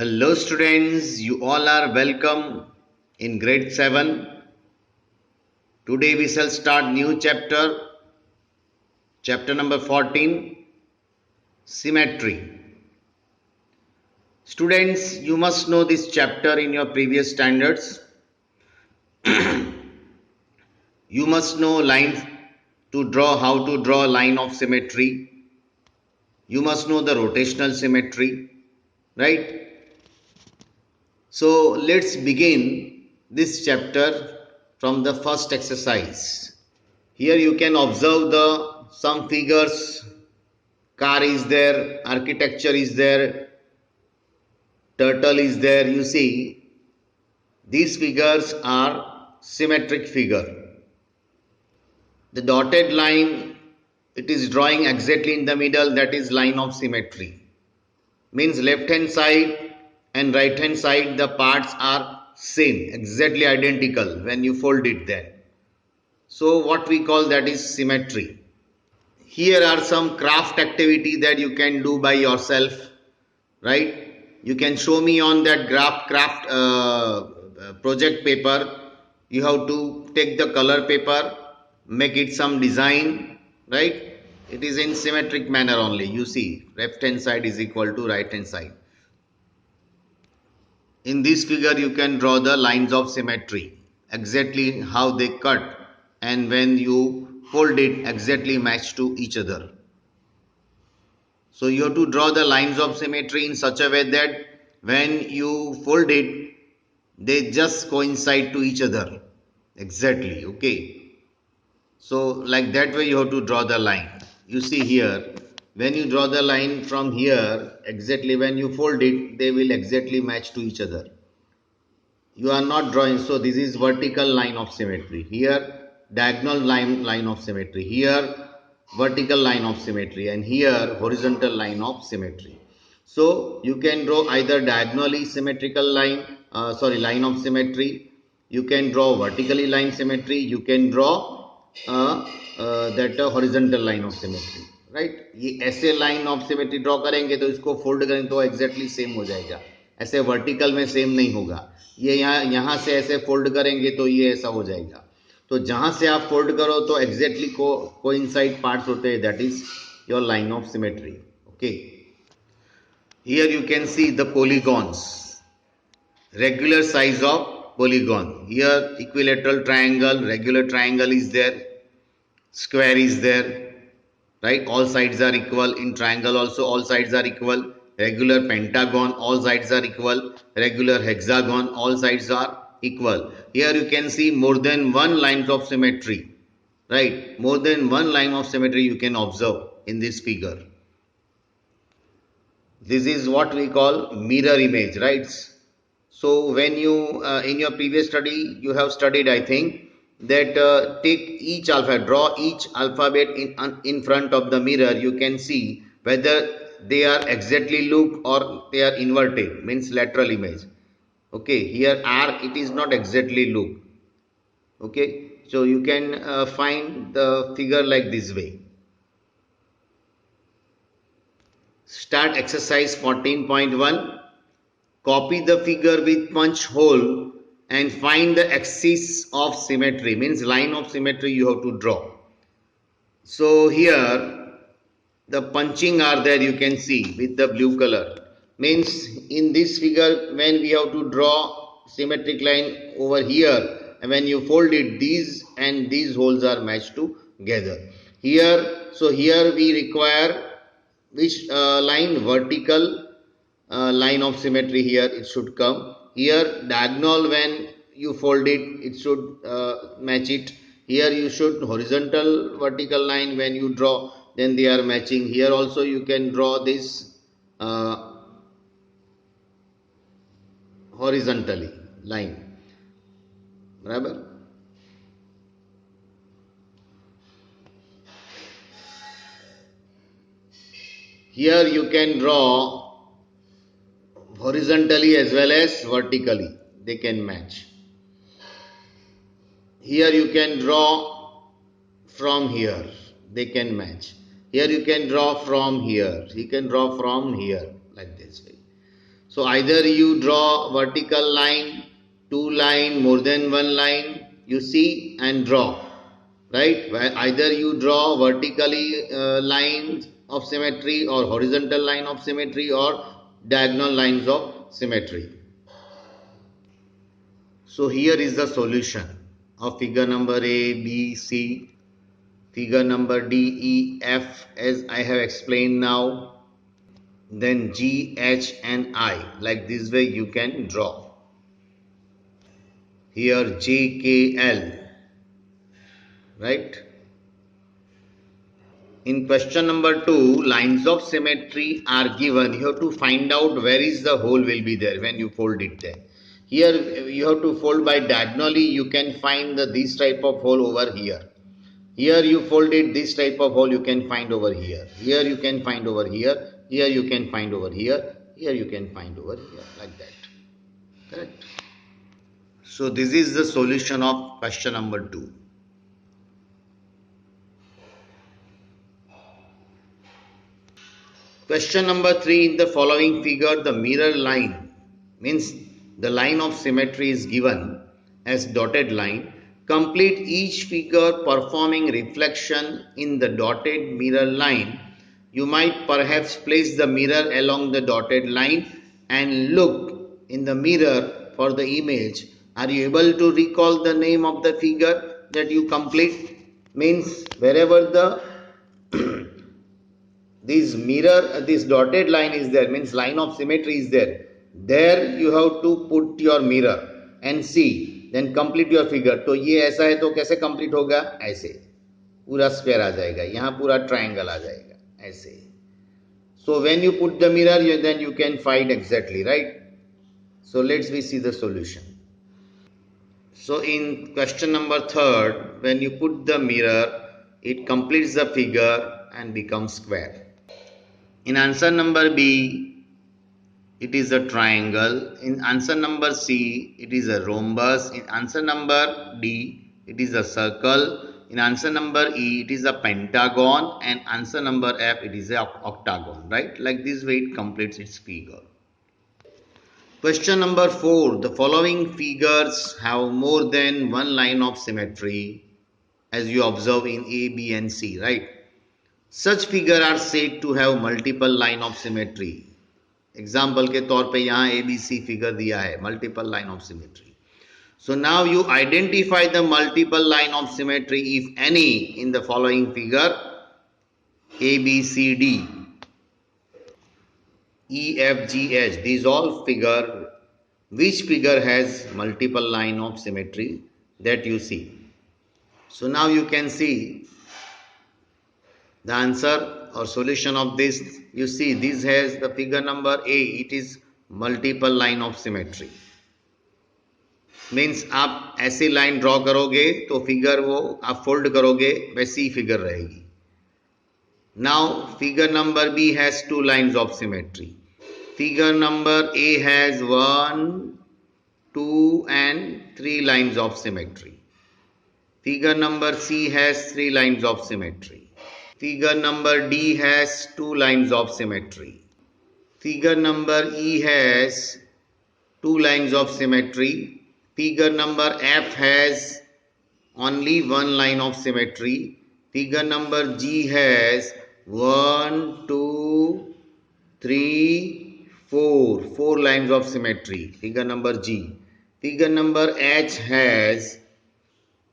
Hello students, you all are welcome in grade 7. Today we shall start new chapter number 14, symmetry. Students, you must know this chapter in your previous standards. You must know lines how to draw line of symmetry. You must know the rotational symmetry, right? So let's begin this chapter from the first exercise. Here you can observe some figures. Car is there, architecture is there, turtle is there. You see, these figures are symmetric figure. The dotted line, it is drawing exactly in the middle, that is line of symmetry. Means left hand side and right hand side, the parts are same, exactly identical when you fold it then. So what we call that is symmetry. Here are some craft activity that you can do by yourself, right? You can show me on that craft project paper. You have to take the color paper, make it some design, right? It is in symmetric manner only. You see, left hand side is equal to right hand side. In this figure, you can draw the lines of symmetry, exactly how they cut, and when you fold it, exactly match to each other. So you have to draw the lines of symmetry in such a way that when you fold it, they just coincide to each other. Exactly, okay. So like that way you have to draw the line. You see here, when you draw the line from here, exactly when you fold it, they will exactly match to each other. You are not drawing, so this is vertical line of symmetry. Here, diagonal line of symmetry. Here, vertical line of symmetry, and here horizontal line of symmetry. So you can draw either diagonally symmetrical line of symmetry. You can draw vertically line symmetry. You can draw that horizontal line of symmetry, right? ये ऐसे line of symmetry draw करेंगे तो इसको fold करेंगे तो exactly same हो जाएगा. ऐसे vertical में same नहीं होगा. ये यहाँ से ऐसे fold करेंगे तो ये ऐसा हो जाएगा. तो जहां से आप फोल्ड करो तो एग्जैक्टली कोइंसाइड पार्ट्स होते हैं, that is your line of symmetry. Okay, here you can see the polygons, regular size of polygon. Here equilateral triangle, regular triangle is there, square is there, right? All sides are equal. In triangle also all sides are equal. Regular pentagon, all sides are equal. Regular hexagon, all sides are equal. Here you can see more than one lines of symmetry, right? More than one line of symmetry you can observe in this figure. This is what we call mirror image, right? So when you in your previous study you have studied, I think, that take each alphabet, draw each alphabet in front of the mirror. You can see whether they are exactly looped or they are inverted, means lateral image. Okay, here R, it is not exactly looped. Okay, so you can find the figure like this way. Start exercise 14.1. Copy the figure with punch hole and find the axis of symmetry, means line of symmetry you have to draw. So here the punching are there, you can see with the blue color. Means in this figure when we have to draw symmetric line over here, and when you fold it, these and these holes are matched together. Here, so here we require which line? Vertical line of symmetry. Here it should come. Here diagonal, when you fold it, it should match it. Here you should horizontal vertical line, when you draw, then they are matching. Here also you can draw this horizontally line. Barabar? Here you can draw horizontally as well as vertically, they can match. Here you can draw from here, they can match. Here you can draw from here, you can draw from here, like this way. So either you draw vertical line, two line, more than one line, you see and draw, right? Either you draw vertically lines of symmetry or horizontal line of symmetry or diagonal lines of symmetry. So here is the solution of figure number A, B, C, figure number D, E, F as I have explained now, then G, H and I. Like this way you can draw. Here J, K, L, right? In question number 2, lines of symmetry are given. You have to find out where is the hole will be there when you fold it there. Here you have to fold by diagonally. You can find this type of hole over here. Here you fold it, this type of hole you can find over here. Here you can find over here. Here you can find over here. Here you can find over here, like that. Correct? So this is the solution of question number 2. Question number 3, in the following figure, the mirror line means the line of symmetry is given as dotted line. Complete each figure performing reflection in the dotted mirror line. You might perhaps place the mirror along the dotted line and look in the mirror for the image. Are you able to recall the name of the figure that you complete? Means wherever the this dotted line is there, means line of symmetry is there, there you have to put your mirror and see, then complete your figure. तो ये ऐसा है तो कैसे complete होगा? ऐसे पूरा square आ जाएगा, यहाँ पूरा triangle आ जाएगा ऐसे. So when you put the mirror, then you can find exactly, right? So let's we see the solution. So in question number 3, when you put the mirror, it completes the figure and becomes square. In answer number B, it is a triangle. In answer number C, it is a rhombus. In answer number D, it is a circle. In answer number E, it is a pentagon. And answer number F, it is a octagon, right? Like this way it completes its figure. Question number 4, the following figures have more than one line of symmetry as you observe in A, B and C, right? Such figure are said to have multiple line of symmetry. Example के तौर पे यहाँ ABC figure दिया है, multiple line of symmetry. So now you identify the multiple line of symmetry, if any, in the following figure A, B, C, D, E, F, G, H. These all figure. Which figure has multiple line of symmetry that you see? So now you can see the answer or solution of this. You see this has the figure number A, it is multiple line of symmetry. Means आप ऐसी line draw करोगे तो figure वो आप fold करोगे वैसी figure रहेगी. Now figure number B has two lines of symmetry. Figure number A has 1, 2 and 3 lines of symmetry. Figure number C has 3 lines of symmetry. Figure number D has 2 lines of symmetry. Figure number E has 2 lines of symmetry. Figure number F has only 1 line of symmetry. Figure number G has 1, 2, 3, 4 lines of symmetry. Figure number G. Figure number H has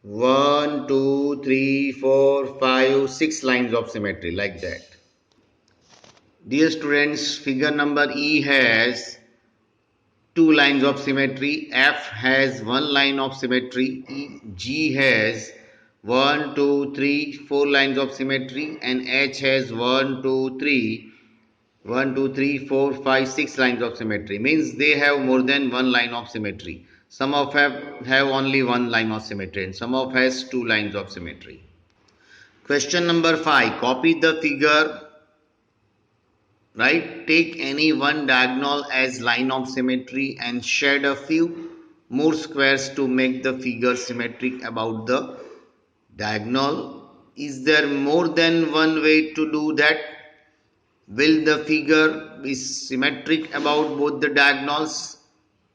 1, 2, 3, 4, 5, 6 lines of symmetry, like that. Dear students, figure number E has 2 lines of symmetry, F has 1 line of symmetry, G has 1, 2, 3, 4 lines of symmetry, and H has 1, 2, 3, 4, 5, 6 lines of symmetry. Means they have more than 1 line of symmetry. Some of have only 1 line of symmetry and some of has 2 lines of symmetry. Question number 5. Copy the figure. Right? Take any one diagonal as line of symmetry and shed a few more squares to make the figure symmetric about the diagonal. Is there more than one way to do that? Will the figure be symmetric about both the diagonals?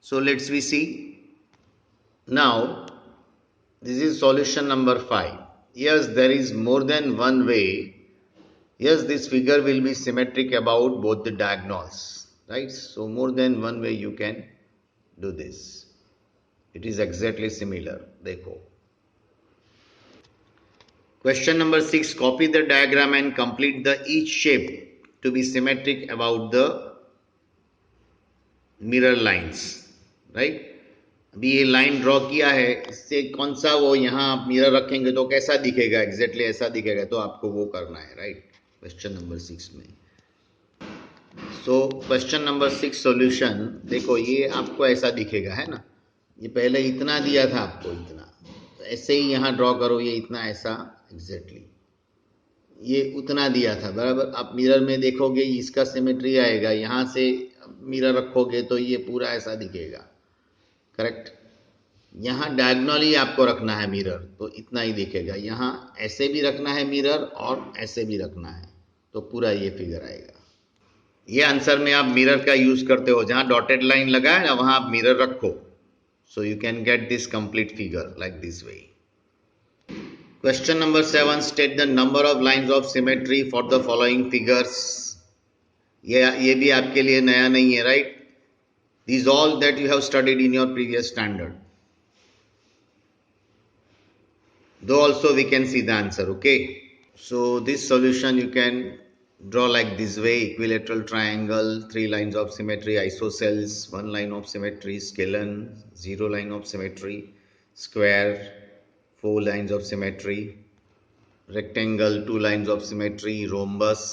So let's we see. Now, this is solution number 5. Yes, there is more than one way. Yes, this figure will be symmetric about both the diagonals, right? So more than one way you can do this. It is exactly similar. Dekho. Question number 6. Copy the diagram and complete the each shape to be symmetric about the mirror lines, right? अभी ये line draw किया है, इससे कौन सा वो यहाँ आप मिरर रखेंगे तो कैसा दिखेगा, एग्जैक्टली ऐसा दिखेगा, तो आपको वो करना है, राइट? क्वेश्चन नंबर 6 में. सो क्वेश्चन नंबर 6 सॉल्यूशन देखो, ये आपको ऐसा दिखेगा, है ना? ये पहले इतना दिया था आपको, इतना, तो ऐसे ही यहाँ ड्रॉ करो, ये इतना ऐसा एग्जैक्टली ये उतना दिया था, बराबर. आप मिरर में देखोगे इसका सिमेट्री आएगा, यहाँ से मिरर रखोगे तो ये पूरा ऐसा दिखेगा, करेक्ट. यहाँ डायगोनली आपको रखना है मिरर, तो इतना ही दिखेगा. यहाँ ऐसे भी रखना है मिरर और ऐसे भी रखना है, तो पूरा ये फिगर आएगा. ये आंसर में आप मिरर का यूज करते हो, जहाँ डॉटेड लाइन लगा है ना वहाँ आप मिरर रखो, so you can get this complete figure like this way. Question number 7. State the number of lines of symmetry for the following figures. ये भी आपके लिए नया नहीं है, right? These all that you have studied in your previous standard. Though also we can see the answer, okay? So this solution you can draw like this way: equilateral triangle, 3 lines of symmetry, isosceles, 1 line of symmetry, scalene, 0 line of symmetry, square, 4 lines of symmetry, rectangle, 2 lines of symmetry, rhombus,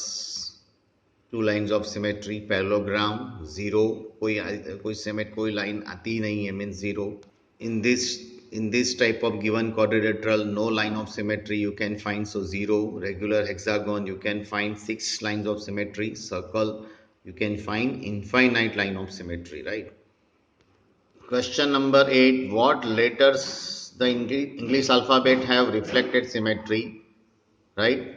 2 lines of symmetry, parallelogram, 0, कोई line आती ही नहीं है, means 0. In this type of given quadrilateral, no line of symmetry you can find, so 0. Regular hexagon you can find 6 lines of symmetry. Circle you can find infinite line of symmetry, right? Question number 8. What letters the English alphabet have reflected symmetry, right?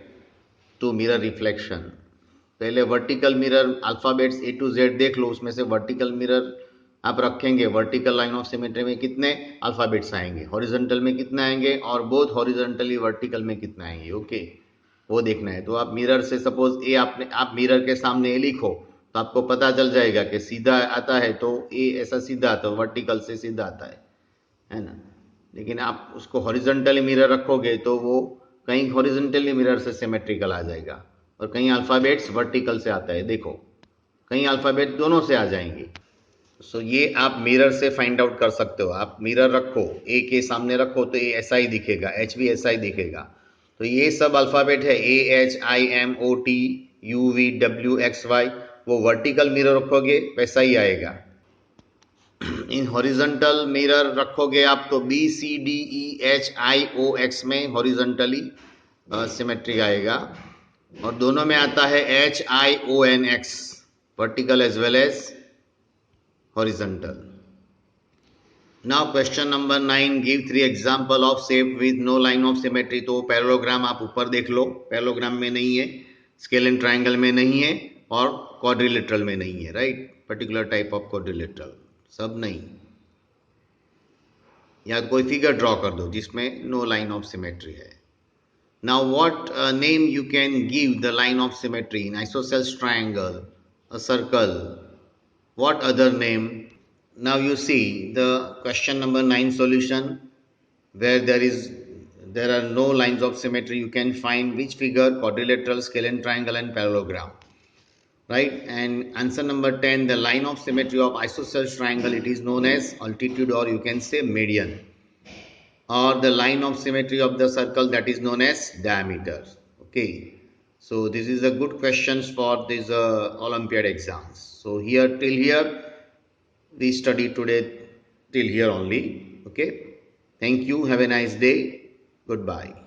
To mirror reflection. पहले vertical mirror alphabets A to Z देख लो, उसमें से vertical mirror आप रखेंगे, vertical line of symmetry में कितने alphabets आएंगे, हॉरिजॉन्टल में कितने आएंगे, और बोथ हॉरिजॉन्टली वर्टिकल में कितना आएंगे, ओके, वो देखना है. तो आप मिरर से सपोज ए आप मिरर के सामने ए लिखो तो आपको पता चल जाएगा कि सीधा आता है तो ए ऐसा सीधा आता है, वर्टिकल से सीधा आता है ना. लेकिन आप उसको हॉरिजॉन्टली मिरर रखोगे तो वो कहीं हॉरिजॉन्टली मिरर से सिमेट्रिकल आ जाएगा, और कहीं अल्फाबेट्स वर्टिकल से आता है, देखो कहीं अल्फाबेट दोनों से आ जाएंगे. सो ये आप मिरर से फाइंड आउट कर सकते हो. आप मिरर रखो, ए के सामने रखो तो ए ऐसा ही दिखेगा, एच भी ऐसा ही दिखेगा. तो ये सब अल्फाबेट है, A H I M O T U V W X Y, वो वर्टिकल मिरर रखोगे वैसा ही आएगा. इन हॉरिजॉन्टल मिरर रखोगे आप तो B C D E H I O X में हॉरिजॉन्टली सिमेट्री आएगा, और दोनों में आता है H I O N X, vertical as well as horizontal. Now question number 9. Give 3 example of shape with no line of symmetry. तो parallelogram आप ऊपर देख लो, पैरेललोग्राम में नहीं है, स्केलेन ट्राइंगल में नहीं है, और क्वाड्रिलेटरल में नहीं है, right? Particular type of quadrilateral सब नहीं. या कोई फिगर ड्रॉ कर दो जिसमें नो लाइन ऑफ सिमेट्री है. Now what name you can give the line of symmetry in isosceles triangle, a circle, what other name? Now you see the question number 9 solution, where there are no lines of symmetry. You can find which figure: quadrilateral, scalene triangle and parallelogram, right? And answer number 10, the line of symmetry of isosceles triangle, it is known as altitude, or you can say median, or the line of symmetry of the circle, that is known as diameter. Okay, so this is a good questions for these Olympiad exams. So till here we study today, till here only. Okay, thank you, have a nice day, goodbye.